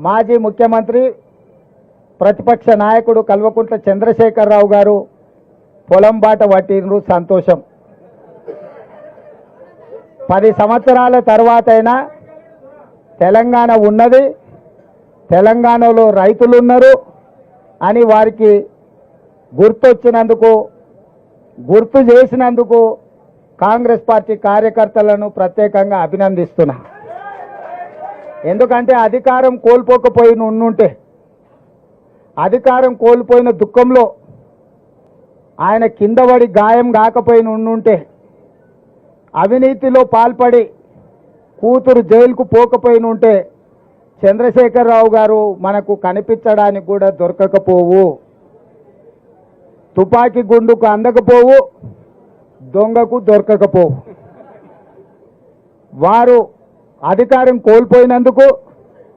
మాజీ ముఖ్యమంత్రి ప్రతిపక్ష నాయకుడు కల్వకుంట్ల చంద్రశేఖరరావు గారు పొలం బాట పట్టిండ్రు, సంతోషం. 10 సంవత్సరాల తర్వాతైనా తెలంగాణ ఉన్నది, తెలంగాణలో రైతులు ఉన్నారు అని వారికి గుర్తొచ్చినందుకు, గుర్తు చేసినందుకు కాంగ్రెస్ పార్టీ కార్యకర్తలను ప్రత్యేకంగా అభినందిస్తున్నా. ఎందుకంటే అధికారం కోల్పోకపోయిన ఉండుంటే, అధికారం కోల్పోయిన దుఃఖంలో ఆయన కింద పడి గాయం కాకపోయిన ఉండుంటే, అవినీతిలో పాల్పడి కూతురు జైలుకు పోకపోయిన ఉంటే చంద్రశేఖరరావు గారు మనకు కనిపించడానికి కూడా దొరకకపోవు. తుపాకీ గుండుకు అందకపోవు, దొంగకు దొరకకపోవు. వారు అధికారం కోల్పోయినందుకు